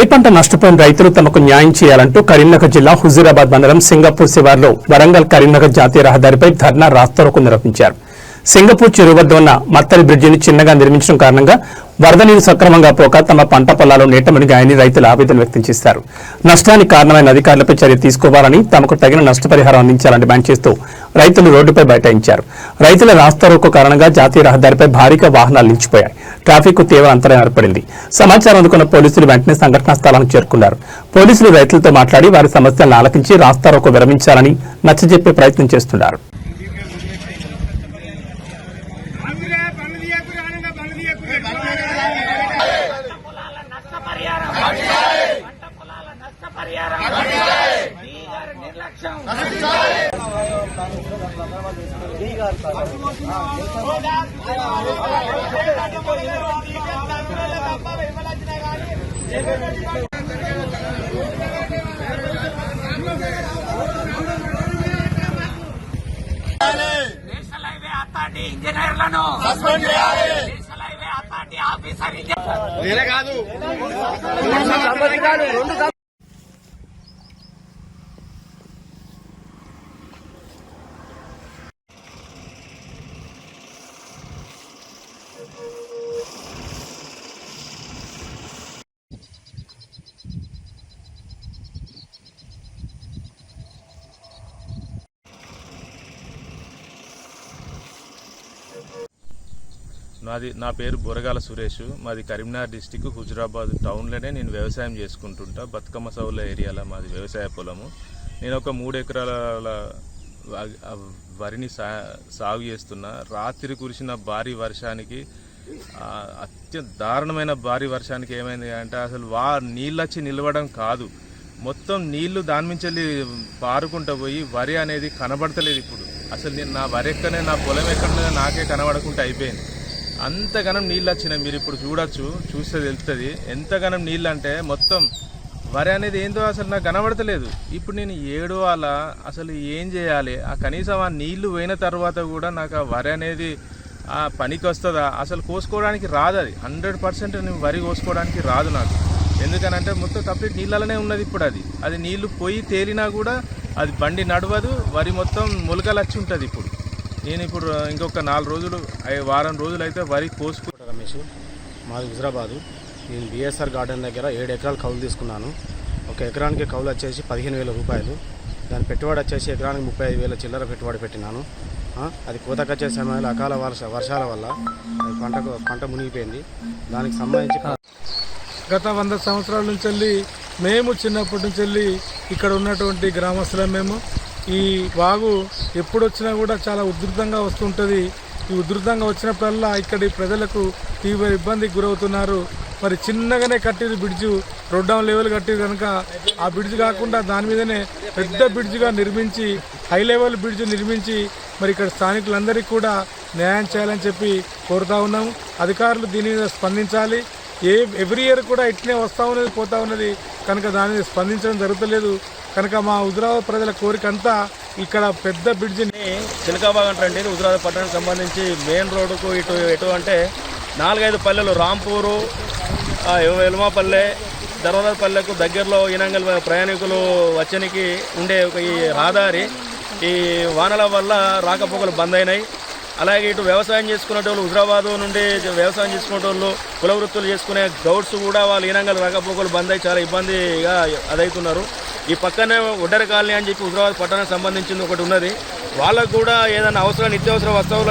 వరి పంట నష్టపోయిన రైతులు తమకు న్యాయం చేయాలంటూ కరీంనగర్ జిల్లా హుజూరాబాద్ మండలం సింగపూర్ శివార్లో వరంగల్ కరీంనగర్ జాతీయ రహదారిపై ధర్నా రాస్తారోకో నిర్వహించారు. సింగపూర్ చెరువు వద్ద ఉన్న మత్తడి బ్రిడ్జిని చిన్నగా నిర్మించడం కారణంగా వరద నీరు సక్రమంగా పోక తమ పంట పొలాల్లో నీట మునిగాయని రైతులు ఆవేదన వ్యక్తం చేశారు. నష్టానికి కారణమైన అధికారులపై చర్య తీసుకోవాలని, తమకు తగిన నష్టపరిహారం అందించాలని డిమాండ్ చేస్తూ రైతులు రోడ్డుపై బైఠాయించారు. రైతుల రాస్తారోకో కారణంగా జాతీయ రహదారిపై భారీగా వాహనాలు నిలిచిపోయాయి. ట్రాఫిక్ తీవ్ర అంతరాయం ఏర్పడింది. సమాచారం అందుకున్న పోలీసులు వెంటనే సంఘటనా స్థలానికి చేరుకున్నారు. పోలీసులు రైతులతో మాట్లాడి వారి సమస్యలను ఆలకించి రాస్తారోకో విరమించాలని నచ్చజెప్పే ప్రయత్నం చేస్తున్నారు. నేషనల్ హైవే అథారిటీ ఇంజనీర్లను సస్పెండ్ చేయాలి. నేషనల్ హైవే అథారిటీ ఆఫీసర్ నా పేరు బొరగాల సురేష్. మాది కరీంనగర్ డిస్టిక్ హుజూరాబాద్ టౌన్లోనే నేను వ్యవసాయం చేసుకుంటుంటా. బతుకమ్మ సౌల ఏరియాలో మాది వ్యవసాయ పొలము. నేను ఒక 3 ఎకరాల వరిని సాగు చేస్తున్నా. రాత్రి కురిసిన భారీ వర్షానికి, అత్యంత దారుణమైన భారీ వర్షానికి ఏమైంది అంటే అసలు నీళ్ళు వచ్చి నిలవడం కాదు, మొత్తం నీళ్లు దాని నుంచి పారుకుంటూ పోయి వరి అనేది కనబడతలేదు. ఇప్పుడు అసలు నేను నా వరి ఎక్కడనే, నా పొలం ఎక్కడనే నాకే కనబడకుండా అయిపోయింది. అంతగానం నీళ్ళు వచ్చినాయి. మీరు ఇప్పుడు చూస్తే తెలుస్తుంది ఎంతగానం నీళ్ళు అంటే. మొత్తం వరి అనేది ఏందో అసలు నాకు కనబడతలేదు. ఇప్పుడు నేను ఏడవాలా, అసలు ఏం చేయాలి? కనీసం ఆ నీళ్లు పోయిన తర్వాత కూడా నాకు ఆ వరి అనేది ఆ పనికి వస్తుందా? అసలు కోసుకోవడానికి రాదు. అది 100% నేను వరి కోసుకోవడానికి రాదు నాకు. ఎందుకనంటే మొత్తం కంప్లీట్ నీళ్ళలోనే ఉన్నది. ఇప్పుడు అది నీళ్లు పోయి తేలినా కూడా అది బండి నడవదు. వరి మొత్తం మొలకలు వచ్చి ఉంటుంది. నేను ఇప్పుడు ఇంకొక 4 రోజులు, వారం రోజులు అయితే వరి కోసుకుంటా. రమేష్, మాది హుజూరాబాదు. నేను బిఎస్ఆర్ గార్డెన్ దగ్గర 7 ఎకరాలు కౌలు తీసుకున్నాను. ఒక ఎకరానికి కౌలు వచ్చేసి 15,000 రూపాయలు. దాని పెట్టుబడి వచ్చేసి ఎకరానికి 35,000 చిల్లర పెట్టుబడి పెట్టినాను. అది కోతకొచ్చే సమయంలో అకాల వర్షాల వల్ల పంట మునిగిపోయింది. దానికి సంబంధించి గత 100 సంవత్సరాల నుంచి వెళ్ళి, మేము చిన్నప్పటి నుంచి వెళ్ళి ఇక్కడ ఉన్నటువంటి గ్రామస్తులం మేము. ఈ వాగు ఎప్పుడు వచ్చినా కూడా చాలా ఉధృతంగా వస్తుంటుంది. ఈ ఉధృతంగా వచ్చినప్పుడల్లా ఇక్కడి ప్రజలకు తీవ్ర ఇబ్బందికి గురవుతున్నారు. మరి చిన్నగానే కట్టిన బ్రిడ్జు, రోడ్డౌన్ లెవెల్ కట్టింది కనుక ఆ బ్రిడ్జ్ కాకుండా దాని మీదనే పెద్ద బ్రిడ్జ్గా నిర్మించి, హై లెవెల్ బ్రిడ్జ్ నిర్మించి మరి ఇక్కడ స్థానికులందరికీ కూడా న్యాయం చేయాలని చెప్పి కోరుతా ఉన్నాము. అధికారులు దీని మీద స్పందించాలి. ఎవ్రీ ఇయర్ కూడా ఇట్లనే వస్తూ ఉన్నది, పోతూ ఉన్నది కనుక దాని మీద స్పందించడం జరుగుతలేదు. కనుక మా హుజూరాబాద్ ప్రజల కోరిక అంతా ఇక్కడ పెద్ద బ్రిడ్జిని చిలకాబాగ్ అంటారండి. హుజూరాబాద్ పట్టణానికి సంబంధించి మెయిన్ రోడ్డుకు ఎటు అంటే 4-5 పల్లెలు, రాంపూరు, ఎల్మాపల్లె, ధర్మదాపల్లెకు దగ్గరలో ఈనంగల్ ప్రయాణికులు వచ్చనికి ఉండే ఈ రహదారి ఈ వానల వల్ల రాకపోకలు బంద్ అయినాయి. అలాగే ఇటు వ్యవసాయం చేసుకునేటోళ్ళు, హుజూరాబాద్ నుండి వ్యవసాయం చేసుకునేటోళ్ళు, కుల వృత్తులు చేసుకునే గౌడ్స్ కూడా వాళ్ళు ఈనంగల్ రాకపోకలు బంద్ అయి చాలా ఇబ్బందిగా అదవుతున్నారు. ఈ పక్కనే ఒడ్డెర కాలనీ అని చెప్పి హుజూరాబాద్ పట్టణానికి సంబంధించింది ఒకటి ఉన్నది. వాళ్ళకు కూడా ఏదైనా నిత్యావసర వస్తువులు